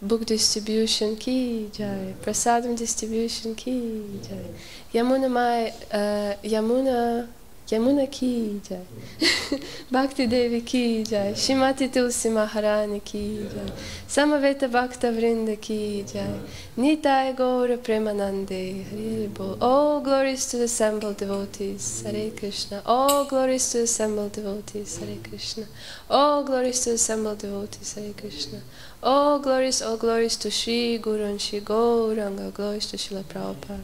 book distribution ki jai, prasadam distribution ki jai, Yamuna ki jai, Bhakti Devi ki jai, Shrimati Tulsi Maharani ki jai, Samaveta Bhakta Vrinda ki jai, Nitai Gaura Premanande, Hari Bol. All glories to the assembled devotees, Hare Krishna. All glories to the assembled devotees, Hare Krishna. All glories to the assembled devotees, Hare Krishna. All glories to Shri Guru and Shri Gauranga. Glories to Srila Prabhupada.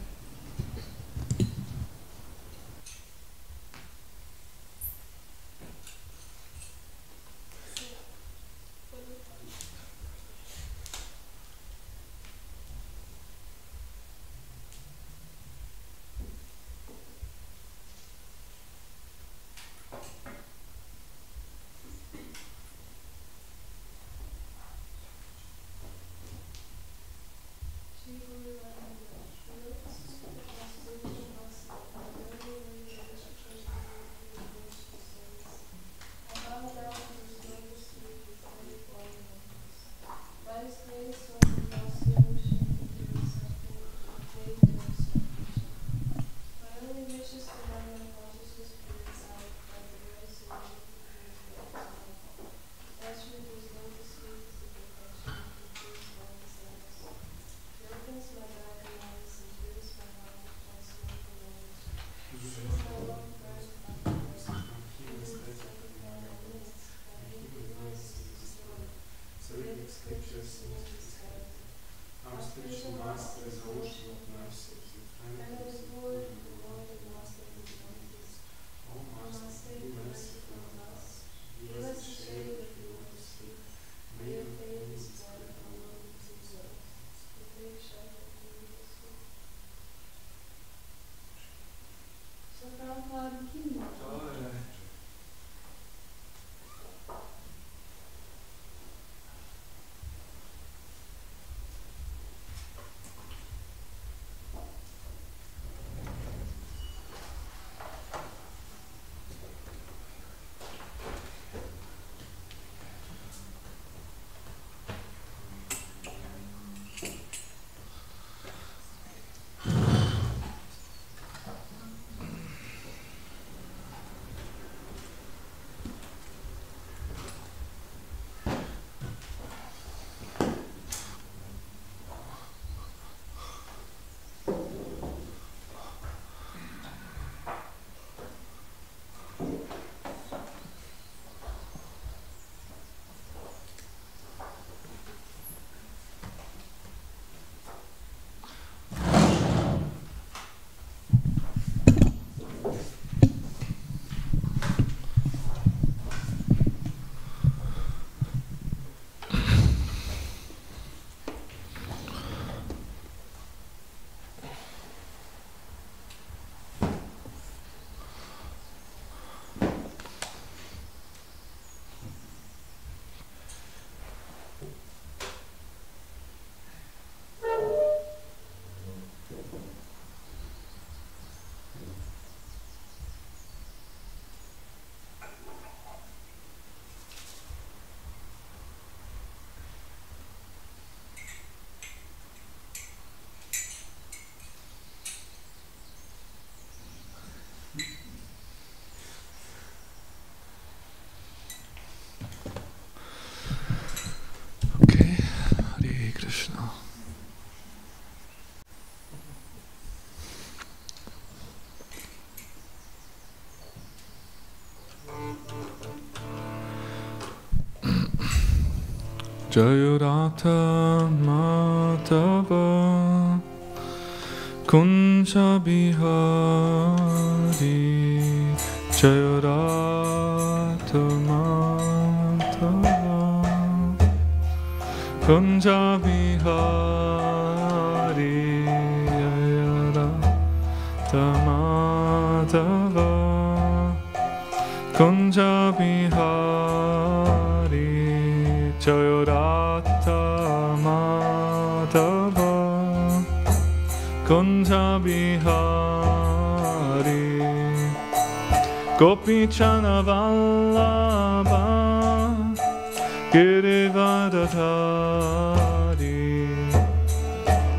Jayodata Madhava Kunja Bihari Jayodata Madhava Kunja Bihari Jayodata Madhava Kunja Bihari Jayodata Madhava Kunja Bihari Gopi Chana Vallabha Girivadadari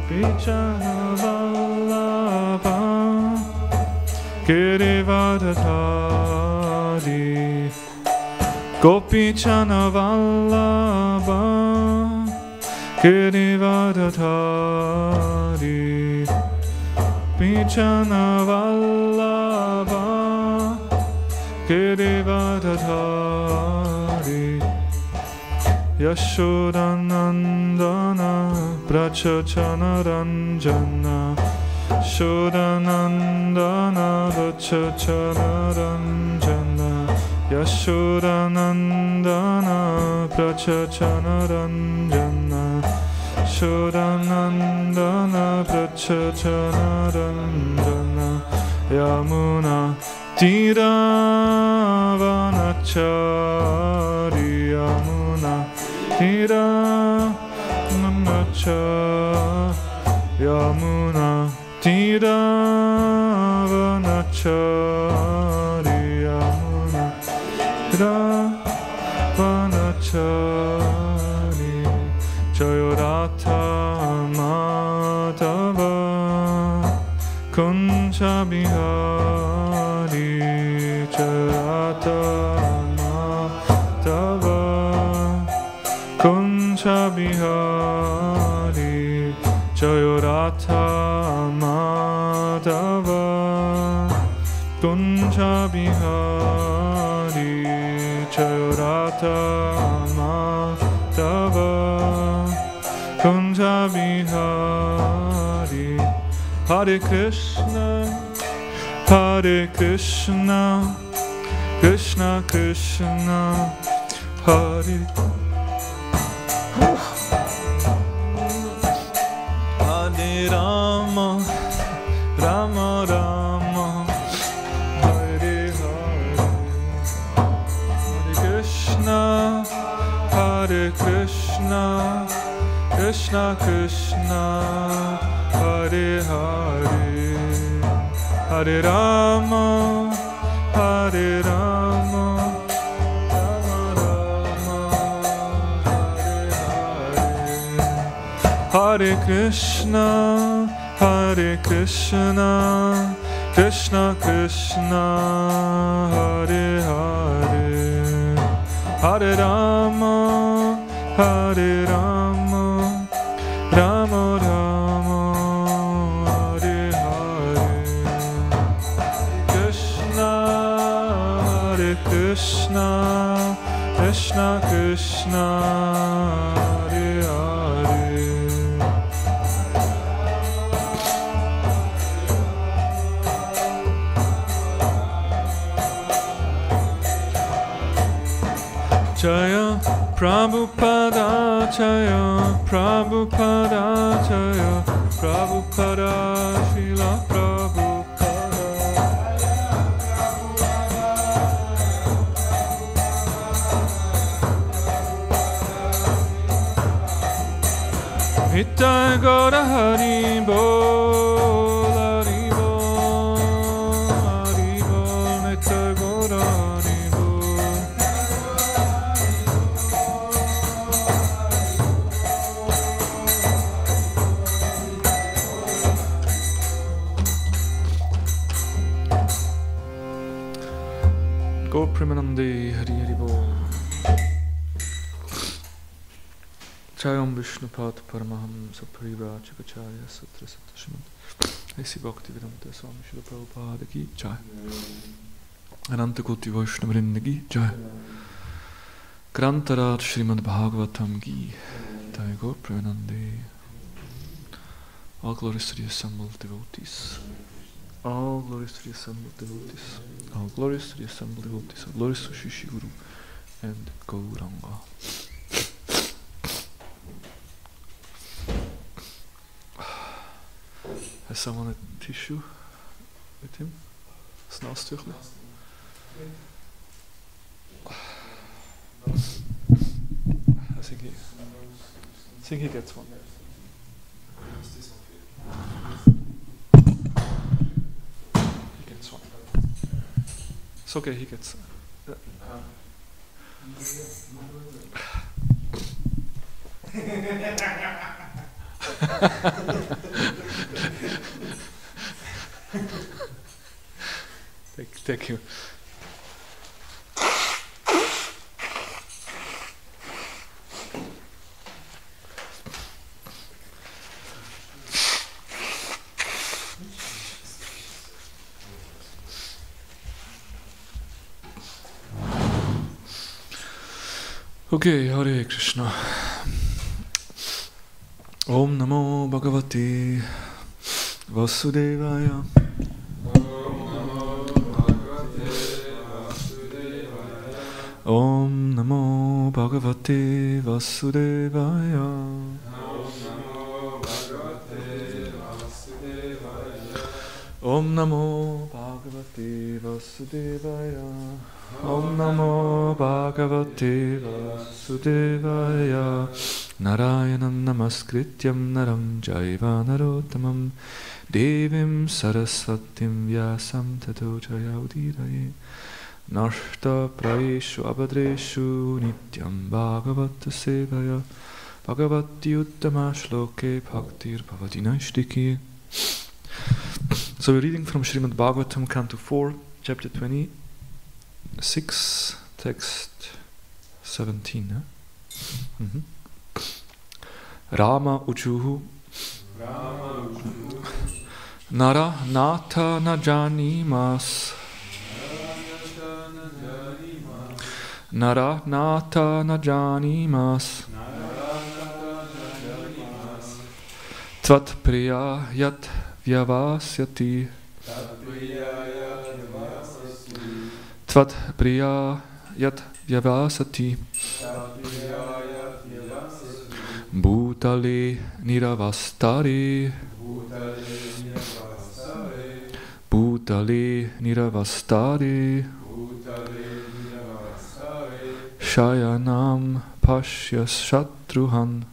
Pichana Vallabha Girivadadari Gopichana Vallabha Girivadadari Pichana Vallabha Girivadadari Yashodanandana Brachachana Ranjana Shodanandana Brachachana Ranjana Yashodanandana Brachachana Ranjana Shodanandana Brachachana Ranjana Yamuna Tiravanachari Yamuna Tiravanachari Yamuna Tiravanachari Yamuna Tiravanachari Jayorata Madhava Kunja Bihari Jayorata Madhava Kunja Bihari Jayorata Madhava Kunja Bihari Jayorata Madhava Kunja Bihari Hare Krishna Krishna Krishna Hare Hare Rama Rama Rama Hare Hare Hare Krishna Krishna Krishna Hare Hare Hare Rama Hare Rama Rama Rama Hare Hare Hare Krishna Krishna Krishna Hare Hare Hare Rama Hare Rama Rama Rama Hare Hare Krishna Krishna Krishna Hare Hare Jaya Prabhupada Jaya Prabhupada Jaya Prabhupada Srila Prabhupada Nitai Gaura Hari Bol Hari Bol Hari Bol Nitai Gaura Hari Bol Go Premanande Hari Hari Bol Jayam Vishnupad Paramahamsa Parivachakacharya Satra Satra Srimad Aisi Bhakti Vedanta Swami Srila Prabhupada Ki Jai Ananta Koti Vaishnavrinda Ki Jai Grantarat Srimad Bhagavatam Ki Jai Gaur Premanande. All glories to the assembled devotees. All glories to the assembled devotees. All glories to the assembled devotees. All glories to Shishi Guru and Gauranga. Has someone a tissue with him? Snaustuchel? I think he gets one. He gets one. It's okay, he gets Thank you. Okay, Hare Krishna. Om Namo Bhagavate Vasudevaya. Om Namo Bhagavate Vasudevaya. Om Namo Bhagavate Vasudevaya. Om Namo Bhagavate Vasudevaya. Narayanam Namaskrityam Naram Jaiva Narottamam Devim Saraswatim Vyasam Tato Jayaudiraya. Nashta Praeshu Abhadreshu Nityam Bhagavata Sevaya Bhagavati Uttama Shloke Bhaktir Bhavati Naishtiki. So we're reading from Srimad Bhagavatam, Canto 4, Chapter 26, Text 17. Rama Uchuhu Nara Nata Najani Mas Nara Nata Najani Mas Tvat Priya Yat Vyavasyati Tvat Priya Yat Vyavasati Bhutale Niravastare Bhutale Niravastare Shayanam Pashya Shatruhan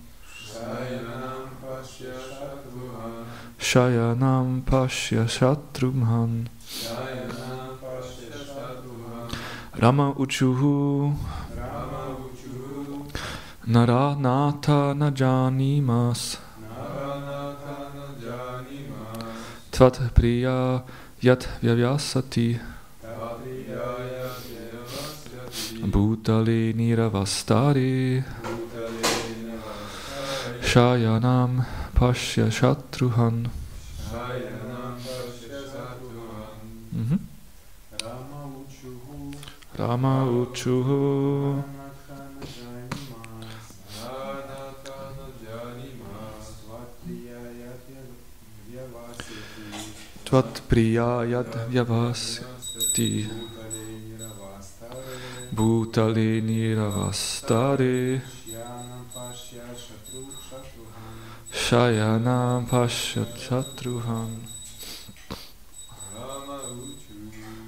Shayanam Pashya Shatrumhan Rama Uchuhu Nara Nata Najani Mas Tvat Priya Yat Vyavasati Bhutale Niravastare Shayanam Pashya Shatruhan. Rama Uchuhu Tvat Priya Yat Vyavasyati Bhutale Niravastare Shayanam Pashya Shatruhan.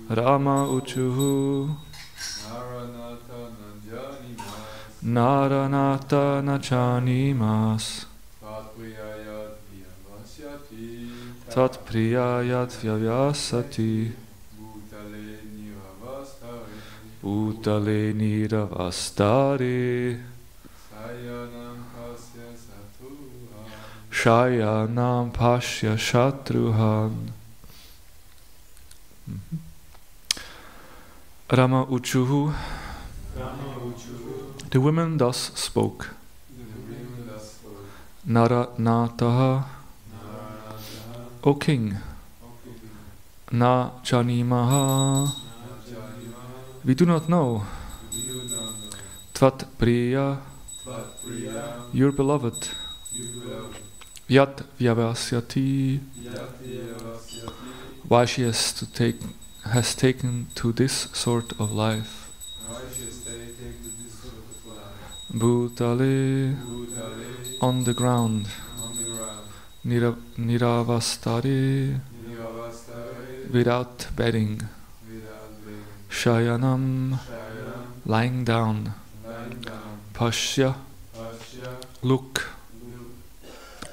Rama Uchuhu Naranata Nachani Mas Tat Priya Yat Vyavasati Bhutale Niravastare Shayanam Pashya Shatruhan. Rama Uchuhu. The women thus spoke. Nara Nataha. O king. Na Janimaha. We do not know. Tvat Priya. Your beloved. Yat Vyavasyati. Why she has taken to this sort of life. Bhutale on the ground. Niravastare without bedding. Shayanam lying down. Pashya look.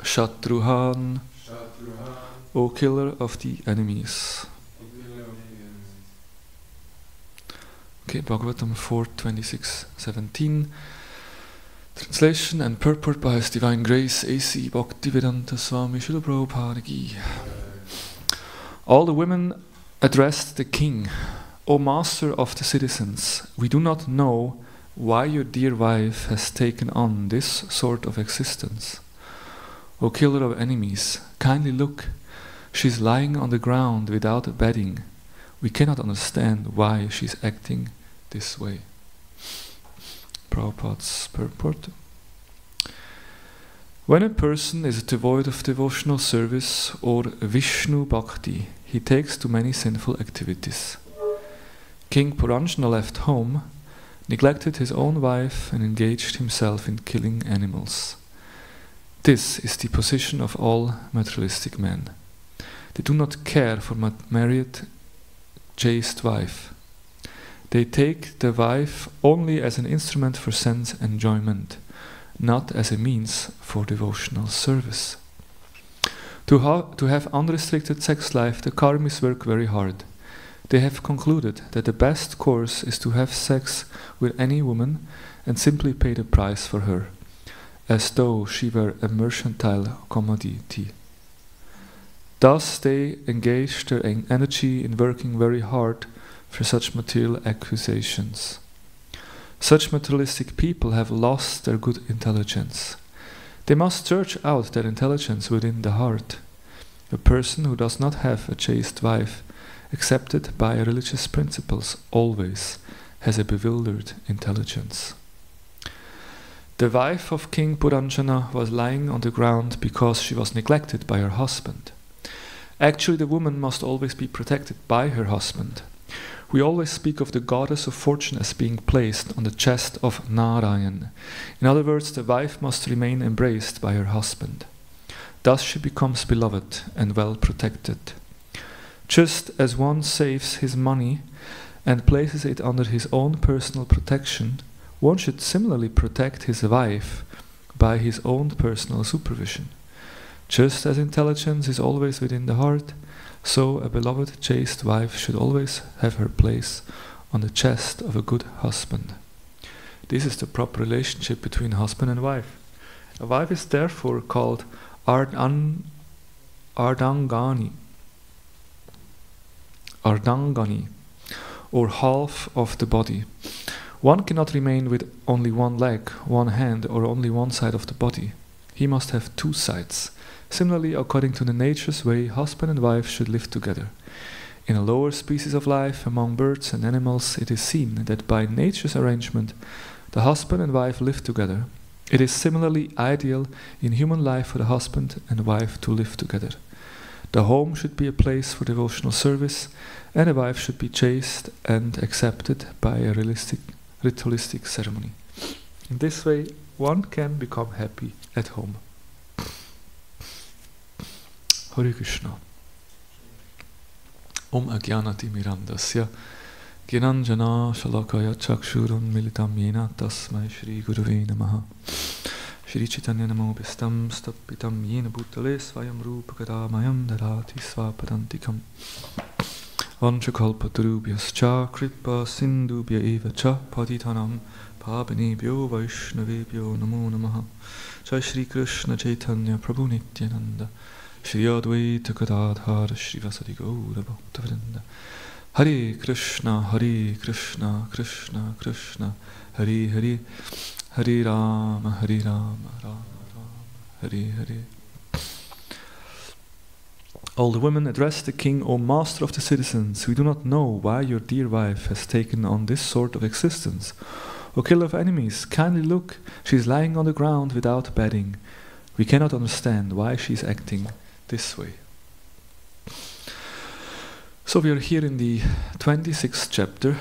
Shatruhan O killer of the enemies. Okay, Bhagavatam 4:26-17. Translation and purport by His Divine Grace, A.C. Bhaktivedanta Swami Srila Prabhupada Ki. All the women addressed the king, O master of the citizens, we do not know why your dear wife has taken on this sort of existence. O killer of enemies, kindly look, she is lying on the ground without bedding. We cannot understand why she is acting this way. Prabhupada's purport. When a person is devoid of devotional service or Vishnu Bhakti, he takes to many sinful activities. King Puranjana left home, neglected his own wife and engaged himself in killing animals. This is the position of all materialistic men. They do not care for married, chaste wife. They take the wife only as an instrument for sense enjoyment, not as a means for devotional service. To have unrestricted sex life, the karmis work very hard. They have concluded that the best course is to have sex with any woman and simply pay the price for her, as though she were a mercantile commodity. Thus they engage their energy in working very hard for such material acquisitions. Such materialistic people have lost their good intelligence. They must search out their intelligence within the heart. A person who does not have a chaste wife, accepted by religious principles, always has a bewildered intelligence. The wife of King Puranjana was lying on the ground because she was neglected by her husband. Actually, the woman must always be protected by her husband. We always speak of the goddess of fortune as being placed on the chest of Narayan. In other words, the wife must remain embraced by her husband. Thus she becomes beloved and well protected. Just as one saves his money and places it under his own personal protection, one should similarly protect his wife by his own personal supervision. Just as intelligence is always within the heart, so a beloved chaste wife should always have her place on the chest of a good husband. This is the proper relationship between husband and wife. A wife is therefore called Ardangani, or half of the body. One cannot remain with only one leg, one hand, or only one side of the body. He must have two sides. Similarly, according to the nature's way, husband and wife should live together. In a lower species of life, among birds and animals, it is seen that by nature's arrangement, the husband and wife live together. It is similarly ideal in human life for the husband and wife to live together. The home should be a place for devotional service, and the wife should be chaste and accepted by a ritualistic ceremony. In this way, one can become happy at home. Hare Krishna. Om Agyanati Mirandasya Gyananjana Shalakaya Chakshurun Militam Yena Tasmai Shri Gurave Namaha Shri Chaitanya Namo Bistam Stapitam Yena Bhutale Svayam Rupa Kadamayam Dadati Svapadantikam Vanchakalpatarubhyascha Kripa Sindubhya Eva Cha Patitanam Pavanebhyo Vaishnavebhyo Namo Namaha Jai Shri Krishna Chaitanya Prabhu Nityananda Shri Advaita Gadadhara Srivasadi Gaura Bhaktavrinda Hare Krishna Krishna Krishna Hare Hare Hare Rama Rama Rama Hare Hare. All the women addressed the king, O master of the citizens, we do not know why your dear wife has taken on this sort of existence. O killer of enemies, kindly look, she is lying on the ground without bedding. We cannot understand why she is acting this way. So we are here in the 26th chapter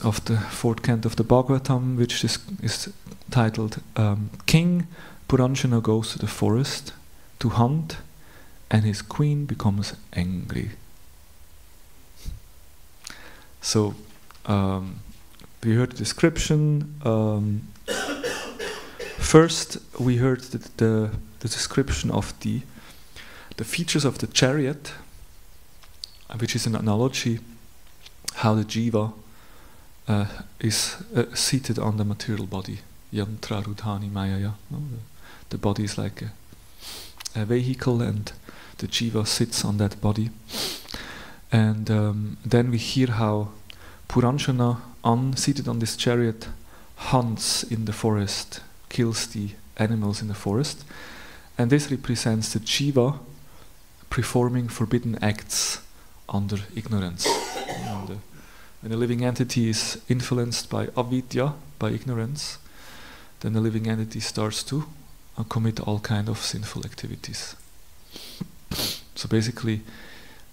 of the 4th canto of the Bhagavatam, which is titled King Puranjana Goes to the Forest to Hunt, and his queen becomes angry. So we heard the description. First we heard the description of the features of the chariot, which is an analogy how the jiva is seated on the material body. yantra rudhani mayaya. No? The body is like a vehicle, and the jiva sits on that body. And then we hear how Puranjana, seated on this chariot, hunts in the forest, kills the animals in the forest. And this represents the jiva performing forbidden acts under ignorance. When a living entity is influenced by avidya, by ignorance, then the living entity starts to commit all kinds of sinful activities. So basically,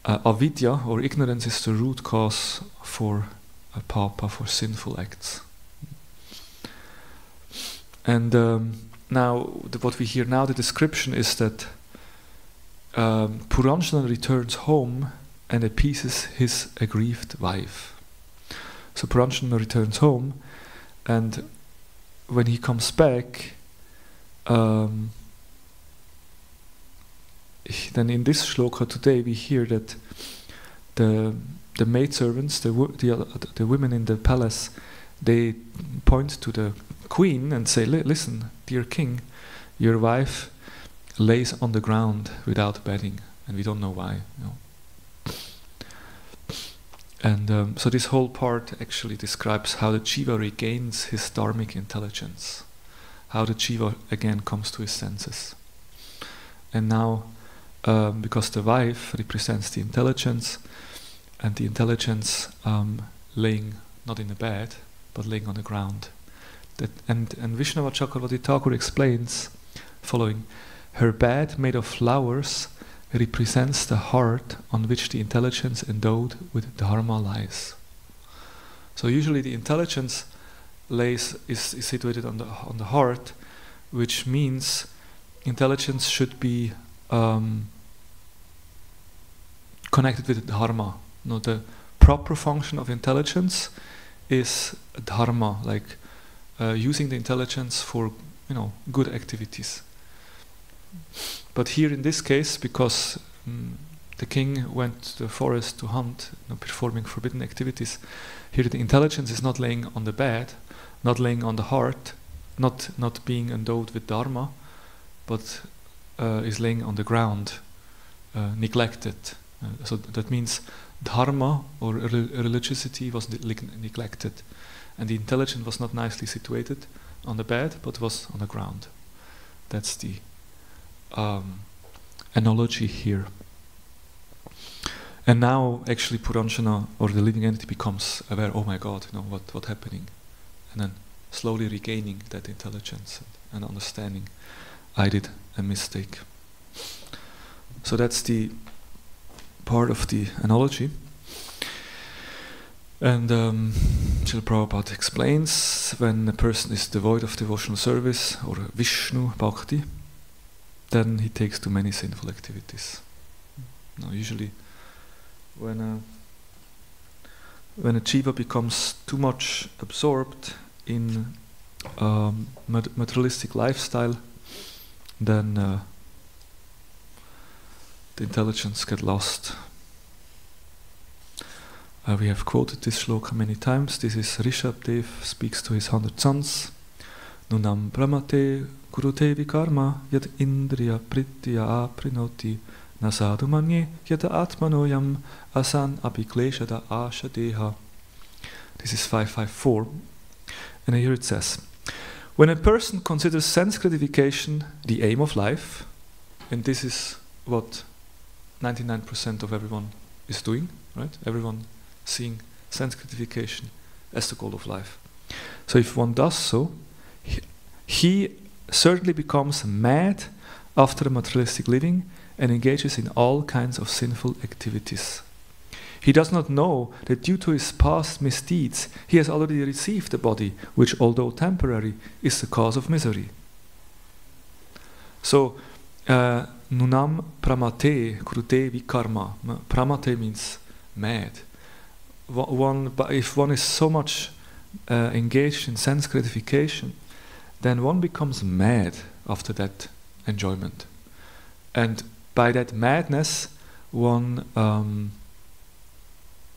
avidya or ignorance is the root cause for papa, for sinful acts. And now, what we hear now, the description is that Puranjana returns home and appeases his aggrieved wife. So Puranjana returns home, and when he comes back, then in this shloka today we hear that the maidservants, the women in the palace, they point to the queen and say, listen, dear king, your wife lays on the ground without bedding, and we don't know why. And so this whole part actually describes how the jiva regains his dharmic intelligence, how the jiva again comes to his senses. And now, because the wife represents the intelligence, and the intelligence laying not in a bed, but laying on the ground. And Vishnava Chakravarti Thakur explains following: her bed made of flowers represents the heart on which the intelligence endowed with dharma lies. So usually the intelligence is situated on the heart, which means intelligence should be connected with dharma. No, the proper function of intelligence is dharma, like using the intelligence for good activities. But here in this case, because the king went to the forest to hunt, performing forbidden activities, here the intelligence is not laying on the bed, not laying on the heart, not being endowed with dharma, but is laying on the ground, neglected. So that means dharma or religiosity was neglected, and the intelligence was not nicely situated on the bed, but was on the ground. That's the analogy here. And now actually Puranjana, or the living entity, becomes aware, oh my God, what's happening, and then slowly regaining that intelligence and understanding, I did a mistake. So that's the part of the analogy. And Srila Prabhupada explains, when a person is devoid of devotional service or Vishnu Bhakti, then he takes too many sinful activities. Now, usually when a jiva becomes too much absorbed in materialistic lifestyle, then the intelligence gets lost. We have quoted this shloka many times. This is Rishabdev speaks to his 100 sons. Nunam brahmate kurute vikarma yad indriya pritya aprinoti nasadu manye yada atmanoyam asan apikleshada ashadeha. This is 554. And here it says, when a person considers sense gratification the aim of life, and this is what 99% of everyone is doing, right? Everyone seeing sense gratification as the goal of life. So if one does so, he certainly becomes mad after a materialistic living and engages in all kinds of sinful activities. He does not know that due to his past misdeeds, he has already received a body which, although temporary, is the cause of misery. So, nunam pramate krute vikarma. Pramate means mad. If one is so much engaged in sense gratification, then one becomes mad after that enjoyment. And by that madness, one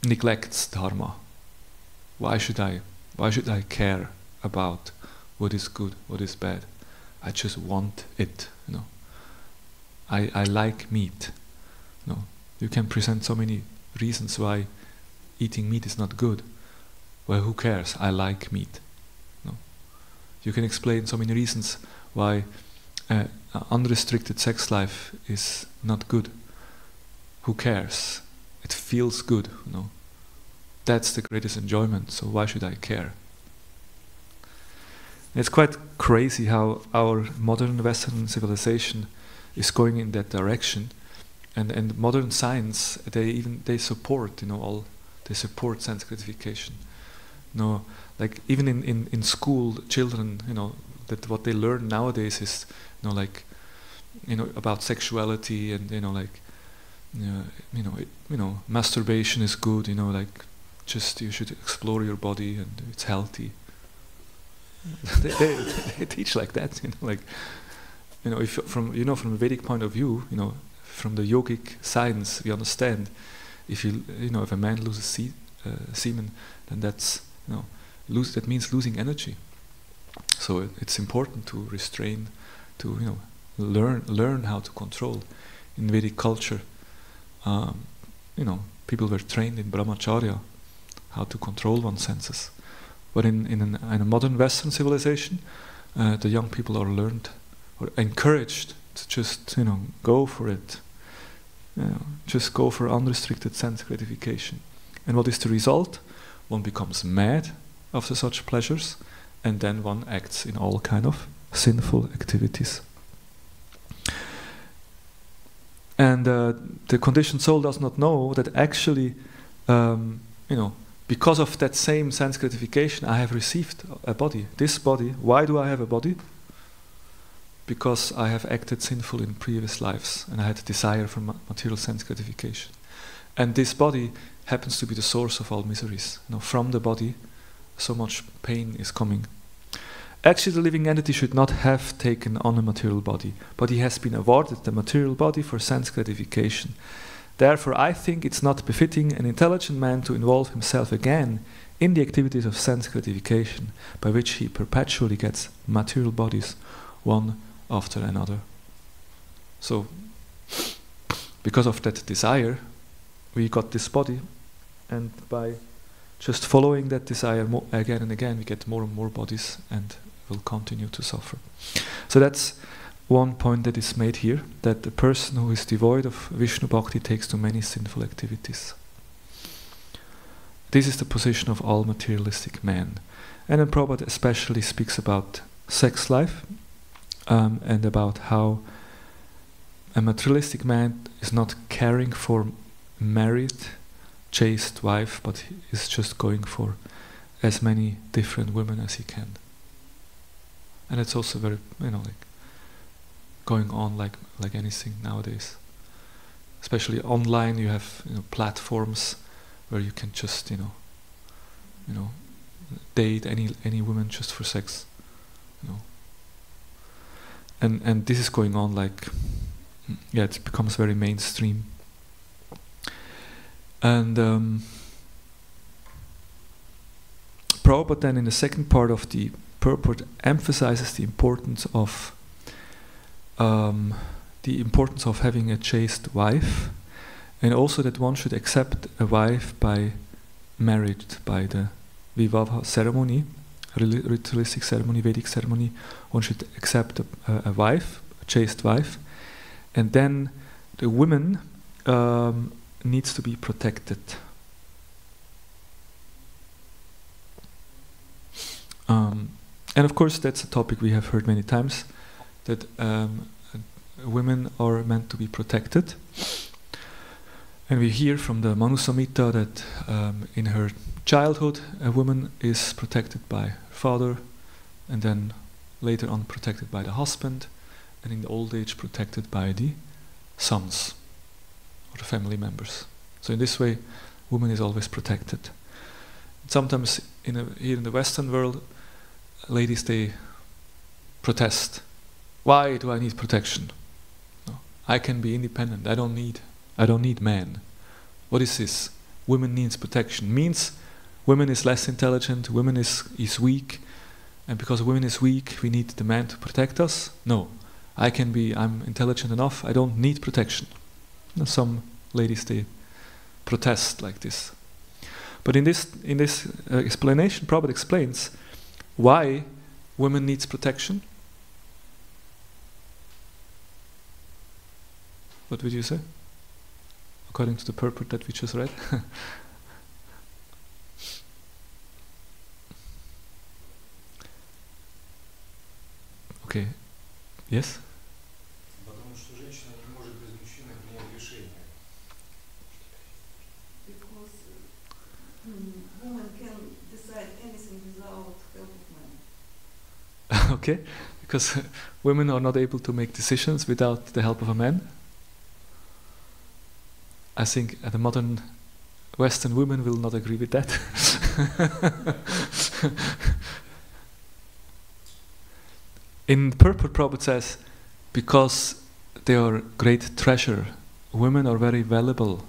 neglects dharma. Why should I care about what is good, what is bad. I just want it, you know. I like meat. You know. You can present so many reasons why eating meat is not good. Well, who cares? I like meat. You know. You can explain so many reasons why unrestricted sex life is not good. Who cares? It feels good, you know. That's the greatest enjoyment, so why should I care? It's quite crazy how our modern Western civilization is going in that direction, and modern science they support, you know, they support sense gratification. You know, like even in school, children, you know, that what they learn nowadays is, you know, like, you know, about sexuality, and you know, like, masturbation is good, you know, like, just you should explore your body and it's healthy. they teach like that, you know, like, you know, if from a Vedic point of view, you know, from the yogic science, we understand if if a man loses semen, then that's, you know, that means losing energy. So it's important to restrain, to, you know, learn how to control. In Vedic culture, you know, people were trained in brahmacharya, how to control one's senses. But in a modern Western civilization, the young people are learned or encouraged to just, you know, go for it. You know, just go for unrestricted sense gratification. And what is the result? One becomes mad after such pleasures, and then one acts in all kind of sinful activities. And the conditioned soul does not know that actually, you know, because of that same sense gratification, I have received a body. This body, why do I have a body? Because I have acted sinful in previous lives, and I had a desire for material sense gratification. And this body happens to be the source of all miseries. You know, from the body, so much pain is coming. Actually, the living entity should not have taken on a material body, but he has been awarded the material body for sense gratification. Therefore, I think it's not befitting an intelligent man to involve himself again in the activities of sense gratification, by which he perpetually gets material bodies, one after another. So, because of that desire, we got this body, and by just following that desire again and again, we get more and more bodies, and will continue to suffer. So that's one point that is made here, that the person who is devoid of Vishnu Bhakti takes to many sinful activities. This is the position of all materialistic men. And then Prabhupada especially speaks about sex life, and about how a materialistic man is not caring for married, chaste wife, but he is just going for as many different women as he can. And it's also very, you know, like, going on like anything nowadays. Especially online, you have, you know, platforms where you can just, you know, date any woman just for sex, you know. And this is going on like, yeah, it becomes very mainstream. And Prabhupada then in the second part of the purport emphasizes the importance of having a chaste wife, and also that one should accept a wife married by the Vivaha ceremony, ritualistic ceremony, Vedic ceremony. One should accept a wife, a chaste wife, and then the woman needs to be protected. And of course, that's a topic we have heard many times, that women are meant to be protected. And we hear from the Manu Samhita that in her childhood, a woman is protected by her father, and then later on protected by the husband, and in the old age protected by the sons or the family members. So in this way, woman is always protected. Sometimes here in the Western world, ladies, they protest. Why do I need protection? No, I can be independent. I don't need men. What is this? Women needs protection. Means women is less intelligent. Women is weak. and because a woman is weak, we need the man to protect us. No, I'm intelligent enough, I don't need protection. Some ladies, they protest like this. But in this explanation, Prabhupada explains why women needs protection. What would you say? According to the purport that we just read. Okay. Yes? Потому что женщина не может без мужчины принять решение. Because woman can decide anything without help of man. Okay, because women are not able to make decisions without the help of a man. I think the modern Western women will not agree with that. In purport, Prabhupada says, because they are great treasure, women are very valuable.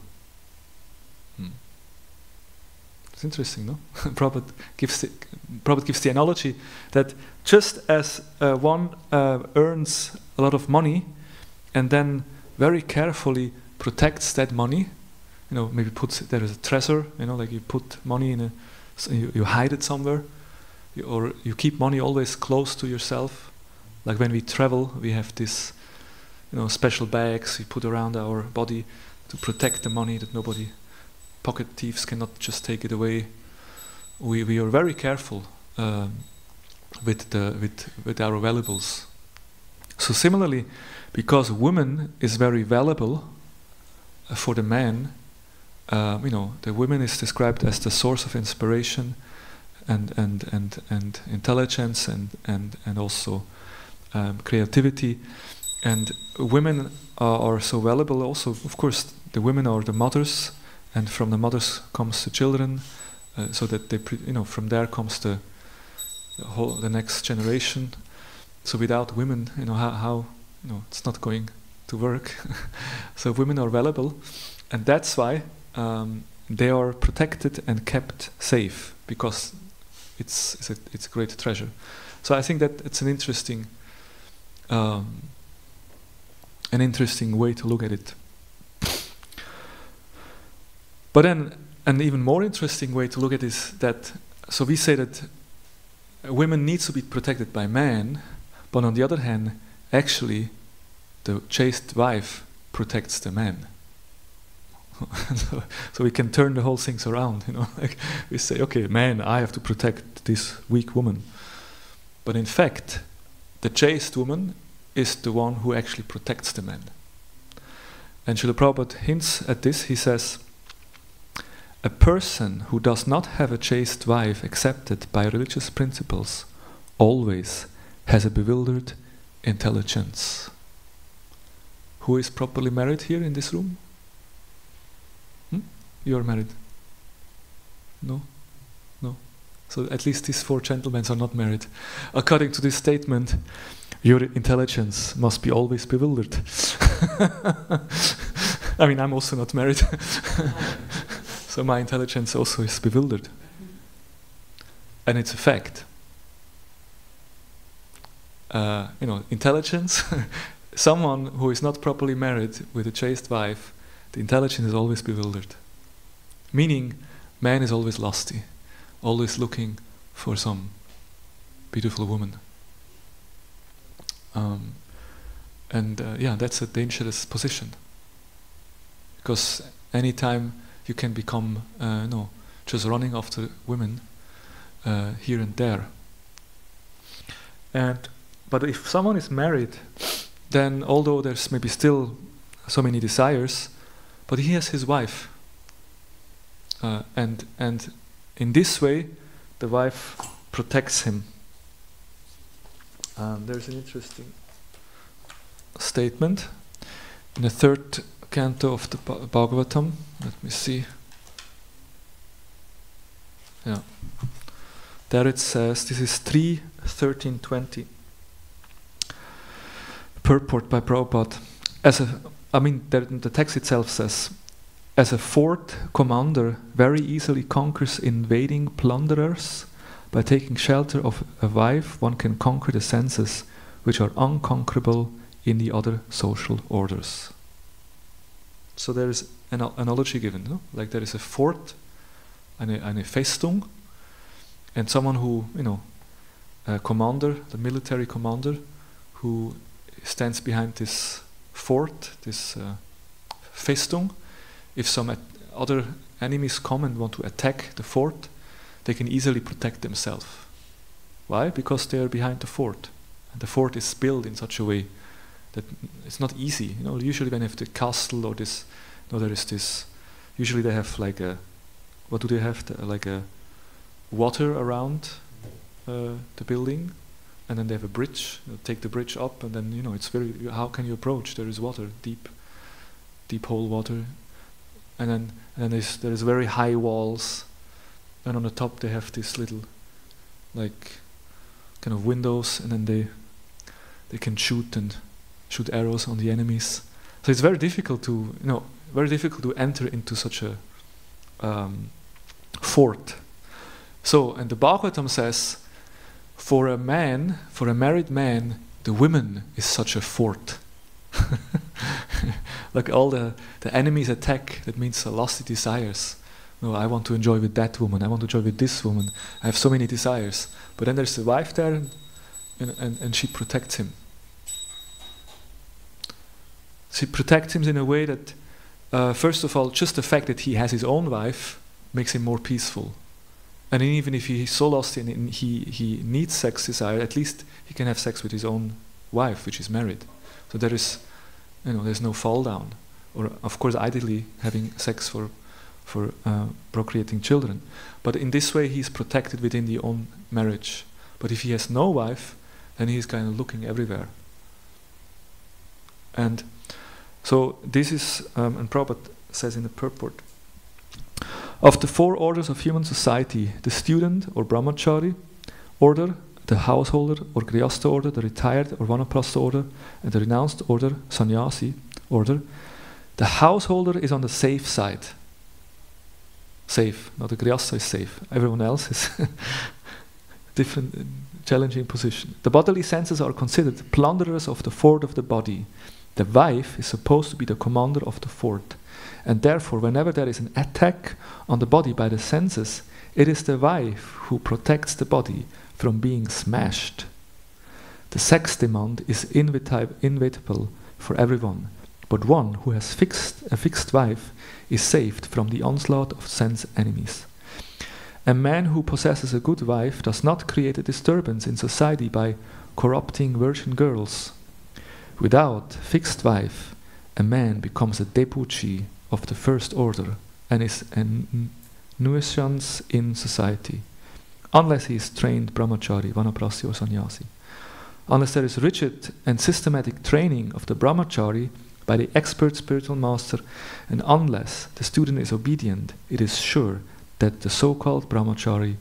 It's interesting, no? Prabhupada gives the analogy that just as one earns a lot of money and then very carefully protects that money, maybe there is a treasure, like you put money in you hide it somewhere, or you keep money always close to yourself. Like when we travel, we have this, special bags we put around our body to protect the money, that pocket thieves cannot just take it away. We are very careful with our valuables. So similarly, because woman is very valuable for the man, the woman is described as the source of inspiration and intelligence and also creativity, and women are so valuable. Also, of course, the women are the mothers, and from the mothers comes the children, so that from there comes the next generation. So without women, how it's not going to work. So women are valuable, and that's why they are protected and kept safe, because it's a great treasure. So I think that it's an interesting way to look at it. But then an even more interesting way to look at it is that, so we say that women need to be protected by men, but on the other hand, actually, the chaste wife protects the man. So we can turn the whole things around, like we say, okay, man, I have to protect this weak woman. But in fact, the chaste woman is the one who actually protects the man. And Srila Prabhupada hints at this. He says, a person who does not have a chaste wife accepted by religious principles always has a bewildered intelligence. Who is properly married here in this room? You are married? No? No. So at least these 4 gentlemen are not married. According to this statement, your intelligence must be always bewildered. I mean, I'm also not married. So my intelligence also is bewildered. And it's a fact. Intelligence, someone who is not properly married with a chaste wife, the intelligence is always bewildered. Meaning, man is always lusty, always looking for some beautiful woman. That's a dangerous position. Because anytime you can become, just running after women here and there. But if someone is married, then although there's maybe still so many desires, but he has his wife. And in this way, the wife protects him. There's an interesting statement in the 3rd canto of the Bhagavatam. Let me see. Yeah. There it says, this is 3:13:20. Purport by Prabhupada. The text itself says, as a fort commander very easily conquers invading plunderers, by taking shelter of a wife, one can conquer the senses which are unconquerable in the other social orders. So there is an analogy given, no? Like there is a fort, eine Festung, and someone who, a commander, the military commander, who stands behind this fort, this Festung. If some other enemies come and want to attack the fort, they can easily protect themselves. Why? Because they are behind the fort. And the fort is built in such a way that it's not easy. Usually when you have the castle or this, there is this, usually they have like a, what do they have? Like a water around the building, and then they have a bridge. Take the bridge up, and then it's very. How can you approach? There is water, deep hole water, and then there is very high walls, and on the top they have this little, like, kind of windows, and then they can shoot arrows on the enemies. So it's very difficult to enter into such a fort. So, and the Bhagavatam says, for a married man, the woman is such a fort. Like all the enemies attack, that means lusty desires. No, I want to enjoy with that woman, I want to enjoy with this woman, I have so many desires. But then there's the wife there, and she protects him. She protects him in a way that, first of all, just the fact that he has his own wife makes him more peaceful. And even if he's so lost and he needs sex desire, at least he can have sex with his own wife, which is married. So there is, there's no fall down. Or, of course, ideally having sex for procreating children. But in this way, he's protected within the own marriage. But if he has no wife, then he's kind of looking everywhere. And so this is, and Prabhupada says in the purport, of the four orders of human society, the student or brahmachari order, the householder or grihastha order, the retired or vanaprastha order, and the renounced order, sannyasi order, the householder is on the safe side. Safe, not the grihastha is safe. Everyone else is different, challenging position. The bodily senses are considered plunderers of the fort of the body. The wife is supposed to be the commander of the fort. And therefore, whenever there is an attack on the body by the senses, it is the wife who protects the body from being smashed. The sex demand is inevitable for everyone, but one who has a fixed wife is saved from the onslaught of sense enemies. A man who possesses a good wife does not create a disturbance in society by corrupting virgin girls. Without fixed wife, a man becomes a debauchee of the first order and is a nuisance in society, unless he is trained brahmachari, vanaprastha or sannyasi. Unless there is rigid and systematic training of the brahmachari by the expert spiritual master, and unless the student is obedient, it is sure that the so-called brahmachari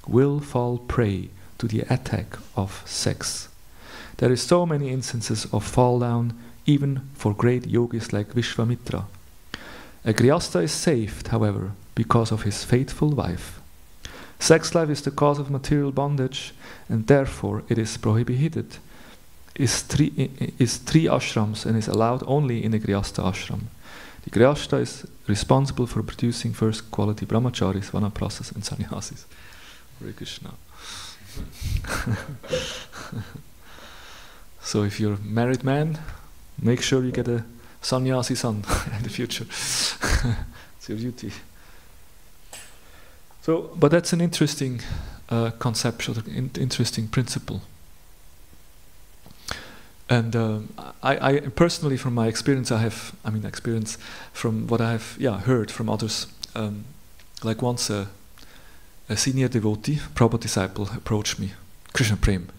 will fall prey to the attack of sex. There is so many instances of fall down, even for great yogis like Vishwamitra. A grihastha is saved, however, because of his faithful wife. Sex life is the cause of material bondage, and therefore it is prohibited. Is three ashrams and is allowed only in the grihastha ashram. The grihastha is responsible for producing first quality brahmacharis, vanaprasthas and sannyasis. Hare Krishna. So if you're a married man, make sure you get a sannyasi son in the future. It's your duty. So, but that's an interesting conceptual, interesting principle. And I personally, from my experience, experience from what I have heard from others. Like once a senior devotee, Prabhupada disciple, approached me, Krishna Prem,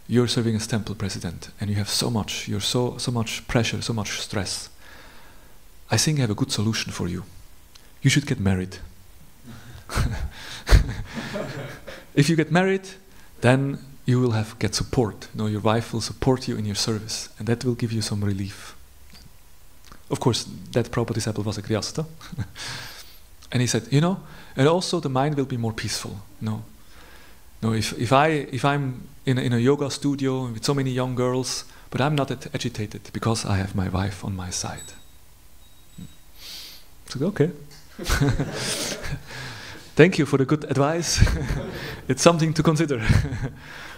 you're serving as temple president, and you have so much pressure, so much stress. I think I have a good solution for you. You should get married. If you get married, then you will get support. Your wife will support you in your service, and that will give you some relief. Of course, that Prabhupada disciple was a grihastha. And he said, and also the mind will be more peaceful. No, if I'm in a yoga studio with so many young girls, but I'm not agitated because I have my wife on my side. So okay. Thank you for the good advice. It's something to consider.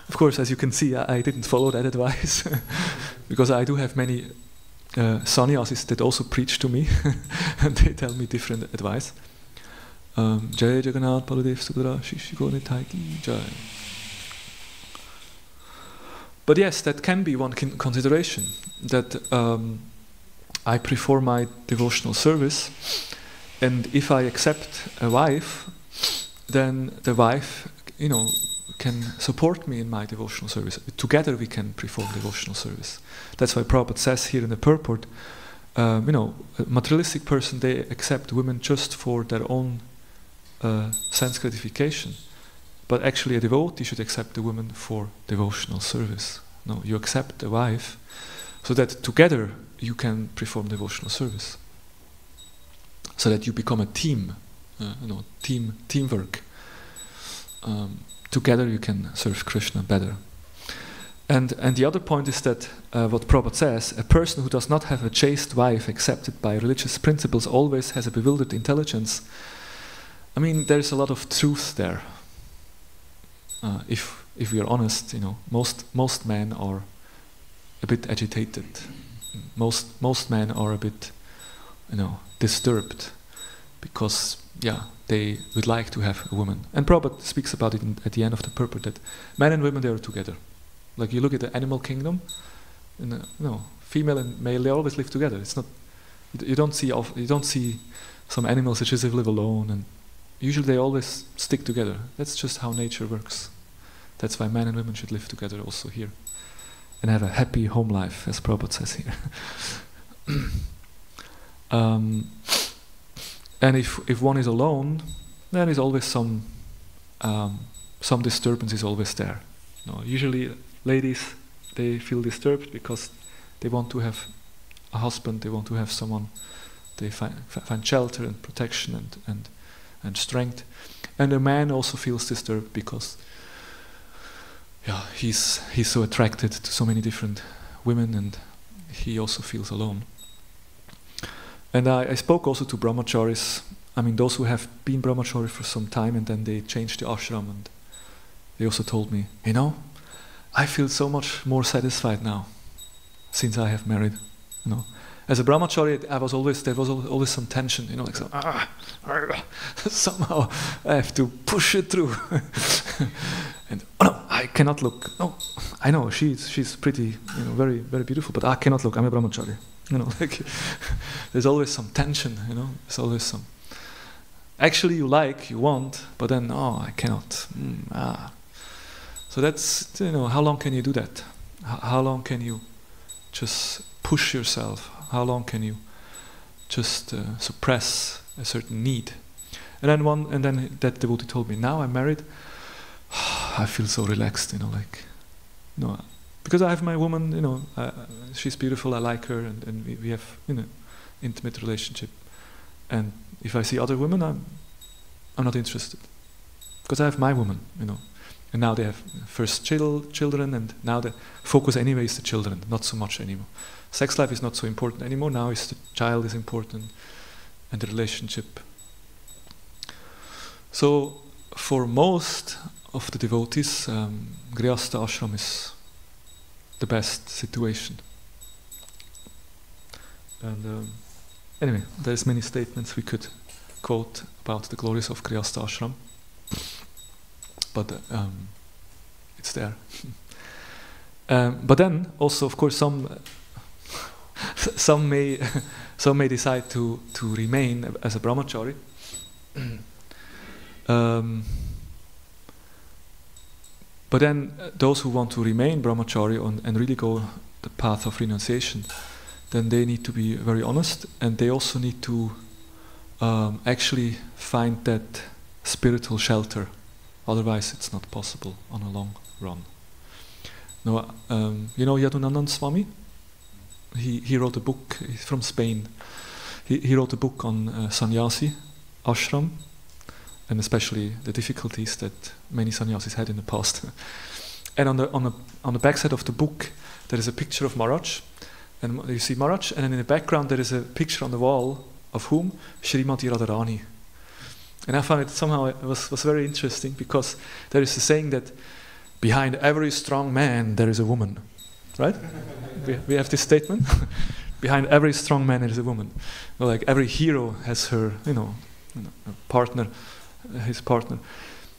Of course, as you can see, I didn't follow that advice because I do have many sannyasis that also preach to me and they tell me different advice. Jai Jagannath Baladev Subhadra Shishiko Nitai Ki Jai. But yes, that can be one consideration, that I perform my devotional service, and if I accept a wife, then the wife, can support me in my devotional service. Together we can perform devotional service. That's why Prabhupada says here in the purport, a materialistic person, they accept women just for their own sense gratification. But actually a devotee should accept a woman for devotional service. No, you accept a wife so that together you can perform devotional service. So that you become a team, teamwork. Together you can serve Krishna better. And the other point is that what Prabhupada says, a person who does not have a chaste wife accepted by religious principles always has a bewildered intelligence. I mean, there's a lot of truth there. If we are honest, most men are a bit agitated. Most men are a bit, disturbed because, they would like to have a woman. And Prabhupada speaks about it at the end of the purport that men and women, they are together. Like you look at the animal kingdom, female and male, they always live together. It's not, you don't see some animals that just live alone, and usually they always stick together. That's just how nature works. That's why men and women should live together also here and have a happy home life, as Prabhupada says here. And if one is alone, then there's always some disturbance is always there. Usually ladies, they feel disturbed because they want to have a husband, they want to have someone, they find shelter and protection and strength. And a man also feels disturbed because he's so attracted to so many different women, and he also feels alone. And I spoke also to brahmacharis, those who have been brahmachari for some time and then they changed the ashram, and they also told me, I feel so much more satisfied now since I have married. As a brahmachari, there was always some tension, somehow I have to push it through. And I cannot look. No, I know she's pretty, very very beautiful, but I cannot look. I'm a brahmachari. There's always some tension. There's always some. Actually, you want, but then I cannot. So that's how long can you do that? How long can you just push yourself? How long can you just suppress a certain need? And then that devotee told me, now I'm married, I feel so relaxed, because I have my woman, she's beautiful, I like her, and we have, intimate relationship. And if I see other women, I'm not interested, because I have my woman, And now they have first children, and now the focus anyway is the children, not so much anymore. Sex life is not so important anymore. Now the child is important, and the relationship. So for most of the devotees, Grihastha ashram is the best situation. And anyway, there's many statements we could quote about the glories of Grihastha ashram, but it's there. But then also, of course, some may decide to remain as a brahmachari. But then those who want to remain brahmachari and really go the path of renunciation, then they need to be very honest, and they also need to actually find that spiritual shelter. Otherwise, it's not possible on a long run. No, Yadunandan Swami? He wrote a book. He's from Spain. He wrote a book on sannyasi ashram, and especially the difficulties that many sannyasis had in the past. And on the backside of the book, there is a picture of Maharaj, and you see Maharaj, and then in the background there is a picture on the wall of whom? Srimati Radharani. And I found it somehow it was very interesting, because there is a saying that behind every strong man there is a woman, right? we have this statement. Behind every strong man there is a woman. Well, like every hero has her, a partner, his partner.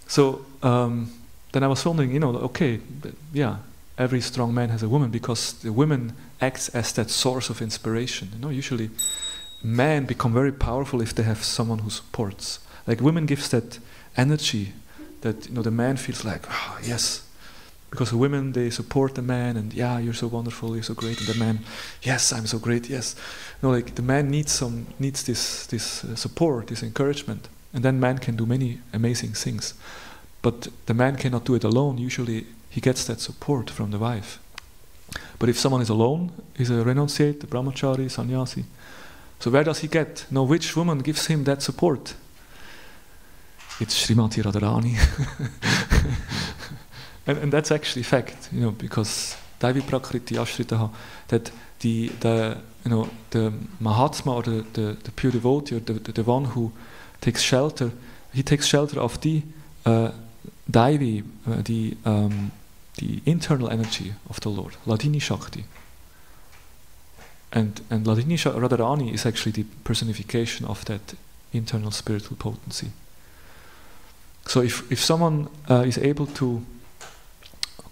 So then I was wondering, okay, every strong man has a woman, because the woman acts as that source of inspiration. Usually men become very powerful if they have someone who supports. Like women gives that energy that the man feels like, oh, yes, because women, they support the man, and you're so wonderful, you're so great, and the man, yes, I'm so great, yes. Like the man needs this support, this encouragement, and then man can do many amazing things. But the man cannot do it alone. Usually he gets that support from the wife. But if someone is alone, he's a renunciate, a brahmachari, sannyasi. So where does he get? Which woman gives him that support? It's Srimati Radharani. and that's actually fact, because Daivi Prakriti Ashritaha, that the Mahatma, or the pure devotee, or the one who takes shelter, he takes shelter of the Daivi, the internal energy of the Lord, Ladini Shakti. And Ladini Radharani is actually the personification of that internal spiritual potency. So if someone is able to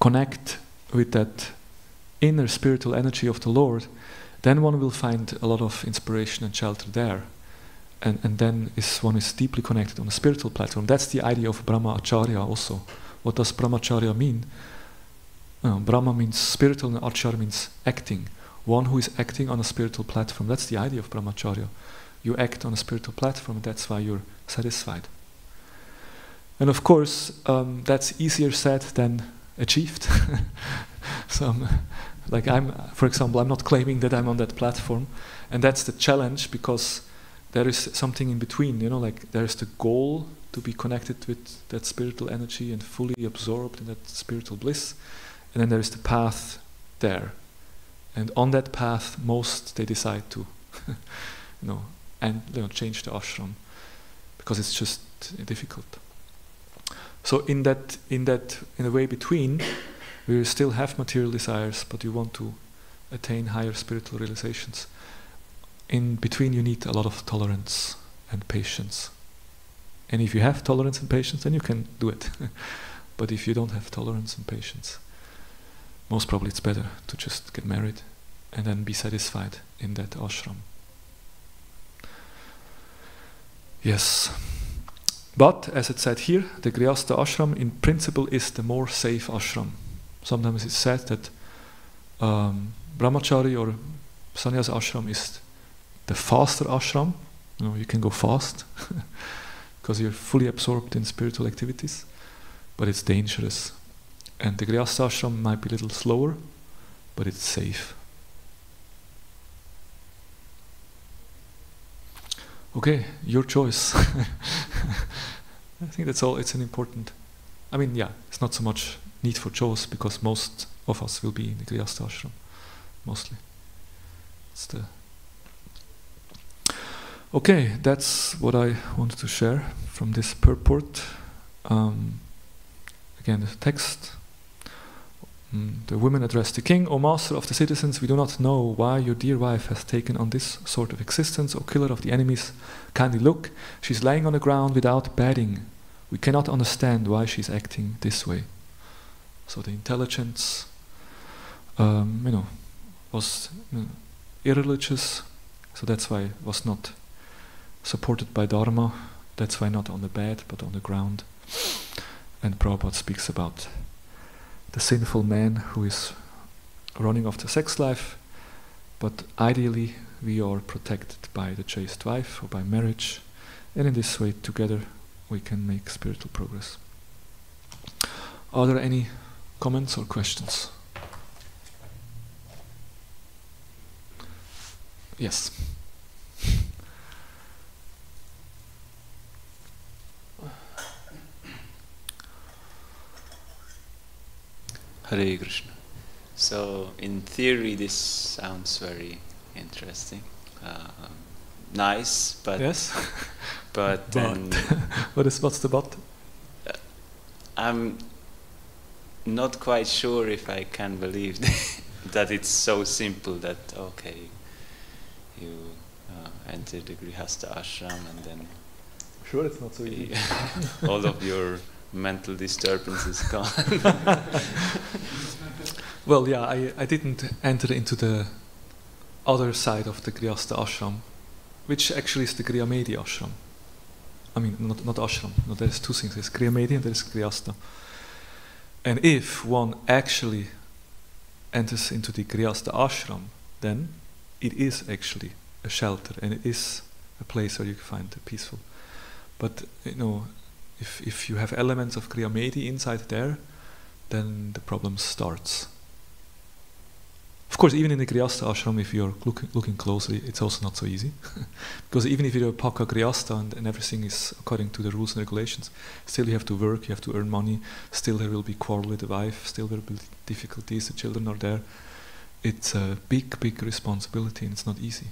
connect with that inner spiritual energy of the Lord, then one will find a lot of inspiration and shelter there. And then one is deeply connected on a spiritual platform. That's the idea of Brahmacharya also. What does Brahmacharya mean? Brahma means spiritual, and Acharya means acting. One who is acting on a spiritual platform. That's the idea of Brahmacharya. You act on a spiritual platform, and that's why you're satisfied. And of course, that's easier said than achieved. So, for example, I'm not claiming that I'm on that platform, and that's the challenge, because there is something in between, there's the goal to be connected with that spiritual energy and fully absorbed in that spiritual bliss, and then there is the path there. And on that path, most they decide to, change the ashram, because it's just difficult. So in the way between, we still have material desires, but you want to attain higher spiritual realizations. In between, you need a lot of tolerance and patience. And if you have tolerance and patience, then you can do it. But if you don't have tolerance and patience, most probably it's better to just get married and then be satisfied in that ashram. Yes. But, as it said here, the Grihastha ashram in principle is the more safe ashram. Sometimes it's said that Brahmachari or Sannyasa ashram is the faster ashram. You can go fast because you're fully absorbed in spiritual activities, but it's dangerous. And the Grihastha ashram might be a little slower, but it's safe. Okay, your choice. I think that's all. It's an important. It's not so much need for choice, because most of us will be in the Grihastha ashram, mostly. Okay, that's what I wanted to share from this purport. Again, the text. The women address the king, O master of the citizens, we do not know why your dear wife has taken on this sort of existence, O killer of the enemies. Kindly look, she's lying on the ground without bedding. We cannot understand why she's acting this way. So the intelligence, was irreligious, so that's why it was not supported by Dharma. That's why not on the bed, but on the ground. And Prabhupada speaks about the sinful man who is running after sex life, but ideally we are protected by the chaste wife or by marriage, and in this way together we can make spiritual progress. Are there any comments or questions? Yes. Hare Krishna. So, in theory, this sounds very interesting, nice, but Yes. but then What's the but? I'm not quite sure if I can believe that it's so simple that okay, you enter the Grihastha ashram and then Sure, it's not so easy. all of your mental disturbances gone. Well, yeah, I didn't enter into the other side of the Grihastha ashram, which actually is the Griyamedi ashram. I mean, not ashram. No, there's two things. There's Griyamedi and there's Grihastha. And if one actually enters into the Grihastha ashram, then it is actually a shelter and it is a place where you can find peaceful. But if you have elements of Griyamedi inside there, then the problem starts. Of course, even in the Grihastha ashram, if you're looking closely, it's also not so easy. Because even if you're a Paka Grihastha and everything is according to the rules and regulations, still you have to work, you have to earn money, still there will be quarrel with the wife, still there will be difficulties, the children are there. It's a big, big responsibility and it's not easy.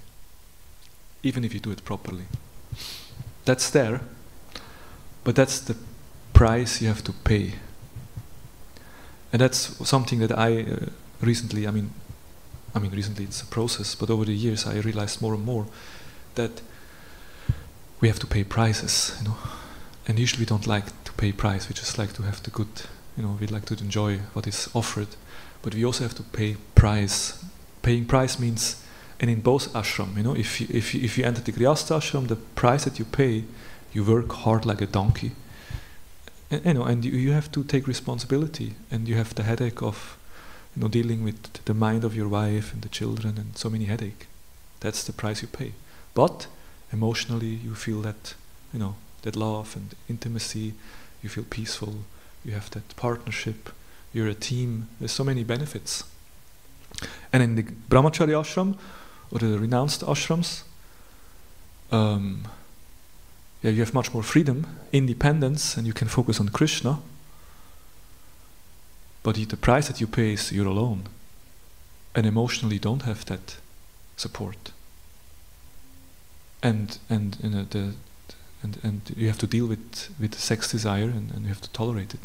Even if you do it properly. That's there, but that's the price you have to pay. And that's something that I recently, I mean recently it's a process, but over the years I realized more and more that we have to pay prices, and usually we don't like to pay price, we just like to have the good, we like to enjoy what is offered, but we also have to pay price. Paying price means, and in both ashram, if you enter the Grihastha ashram, the price that you pay, you work hard like a donkey, and you have to take responsibility, and you have the headache of dealing with the mind of your wife and the children and so many headache. That's the price you pay. But emotionally you feel that, that love and intimacy, you feel peaceful, you have that partnership, you're a team, there's so many benefits. And in the Brahmachari ashram, or the renounced ashrams, you have much more freedom, independence, and you can focus on Krishna. But the price that you pay is you're alone, and emotionally don't have that support. And you have to deal with sex desire, and you have to tolerate it.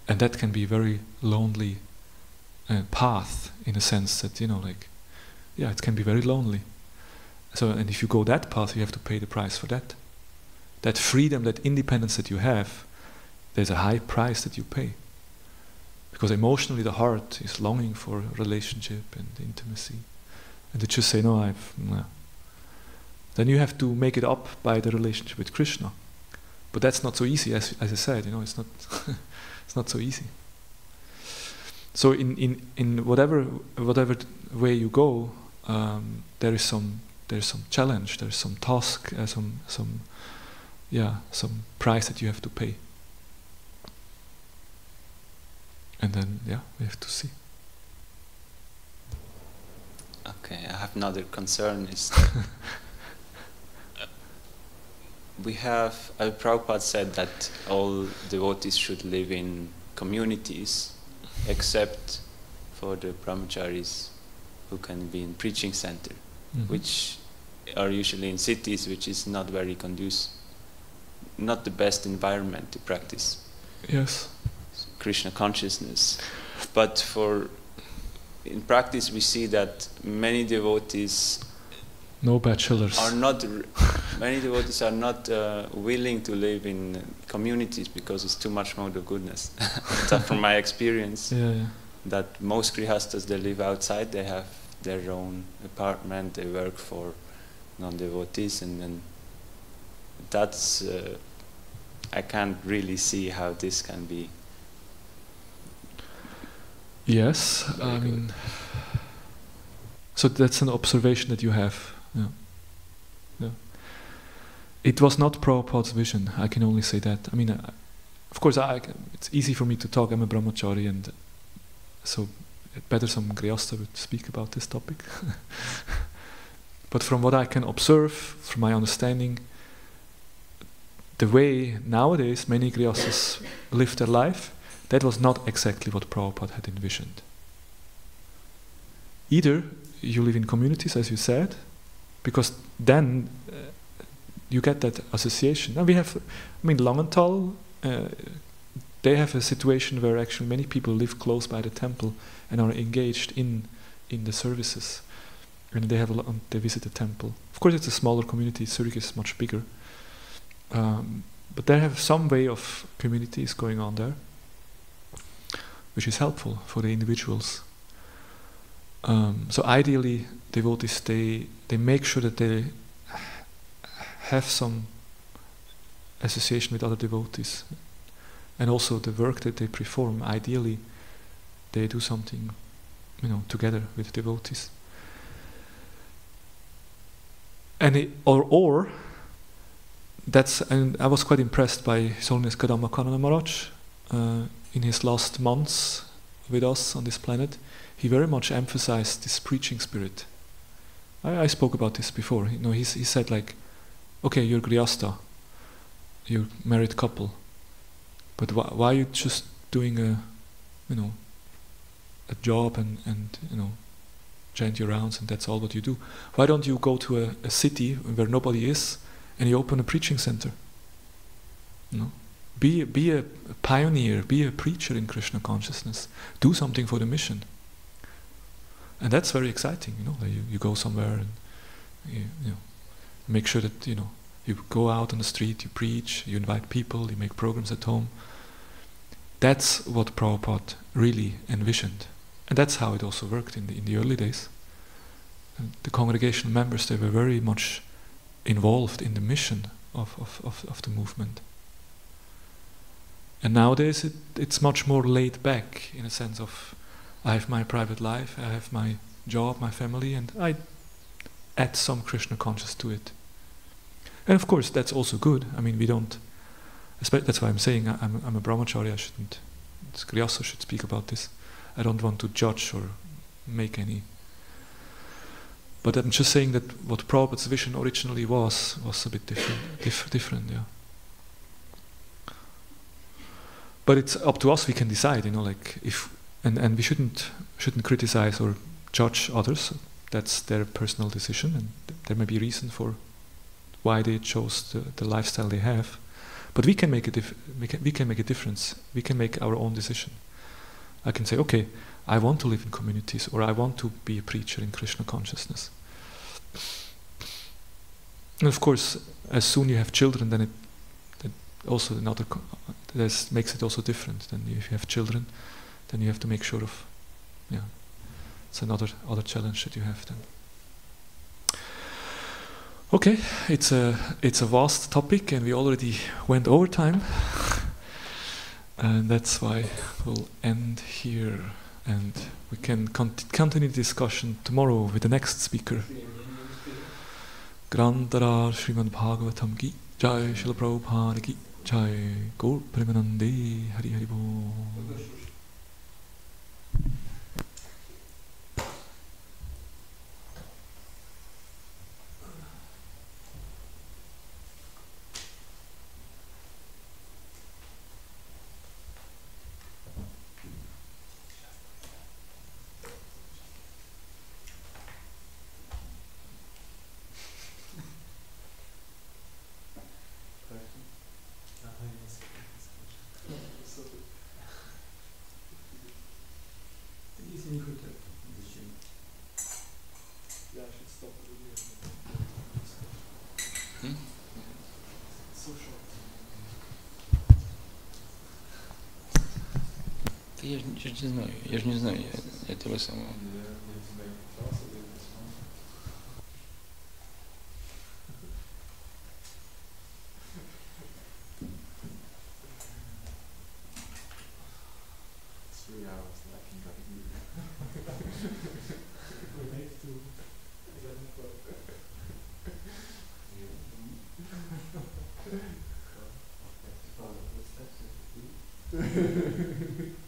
And that can be a very lonely path, in a sense that it can be very lonely. So, and if you go that path, you have to pay the price for that. That freedom, that independence that you have, there's a high price that you pay. Because emotionally the heart is longing for relationship and intimacy. And to just say, no. Then you have to make it up by the relationship with Krishna. But that's not so easy, as I said, it's not it's not so easy. So in whatever way you go, there is some challenge, there is some task, some price that you have to pay. And then, we have to see. Okay, I have another concern is that we have, Prabhupada said that all devotees should live in communities, except for the brahmacharis who can be in preaching center, which are usually in cities, which is not very conducive, not the best environment to practice. Yes. Krishna consciousness. But in practice we see that many devotees no bachelors many devotees are not willing to live in communities because it's too much mode of goodness. That's from my experience. That most grihasthas, they live outside, they have their own apartment, they work for non-devotees, and then that's I can't really see how this can be. Yes, so that's an observation that you have. Yeah. It was not Prabhupada's vision, I can only say that. I mean, of course, it's easy for me to talk, I'm a brahmachari, and so better some grihastha would speak about this topic. But from what I can observe, from my understanding, the way nowadays many grihasthas live their life, that was not exactly what Prabhupada had envisioned. Either you live in communities, as you said, because then you get that association. And we have, Langenthal, they have a situation where actually many people live close by the temple and are engaged in the services. And they visit the temple. Of course, it's a smaller community. Zurich is much bigger. But they have some way of communities going on there, which is helpful for the individuals. So ideally, devotees, they make sure that they have some association with other devotees. And also the work that they perform, ideally, they do something, together with devotees. And I was quite impressed by His Holiness Kadamba Kanana Maharaj in his last months with us on this planet. He very much emphasized this preaching spirit. I spoke about this before. He said like, okay, you're Grihastha, you're a married couple, but why are you just doing a job and chant your rounds and that's all what you do? Why don't you go to a city where nobody is and you open a preaching center? Be a pioneer, be a preacher in Krishna consciousness. Do something for the mission. And that's very exciting, you go somewhere and you make sure that you go out on the street, you preach, you invite people, you make programs at home. That's what Prabhupada really envisioned. And that's how it also worked in the early days. And the congregational members, they were very much involved in the mission of the movement. And nowadays it's much more laid back in a sense of, I have my private life, I have my job, my family, and I add some Krishna consciousness to it. And of course that's also good. We don't, that's why I'm saying I'm a brahmachari, Grihastha should speak about this. I don't want to judge or make any. But I'm just saying that what Prabhupada's vision originally was a bit different, yeah. But it's up to us, we can decide, if, and we shouldn't criticize or judge others. That's their personal decision, and there may be a reason for why they chose the lifestyle they have. But we can make a difference. We can make our own decision. I can say, okay, I want to live in communities, or I want to be a preacher in Krishna consciousness. And of course, as soon you have children, then it also makes it also different. Then if you have children, then you have to make sure of, it's another challenge that you have then. Okay, it's a vast topic, and we already went over time, and that's why we'll end here, and we can continue the discussion tomorrow with the next speaker. Grandara Srimad Bhagavatam Ki Jai, Srila Prabhupada Ki Jai, Gaur Premanande, Hari Hari Bol. Я же не знаю этого самого. Thank you.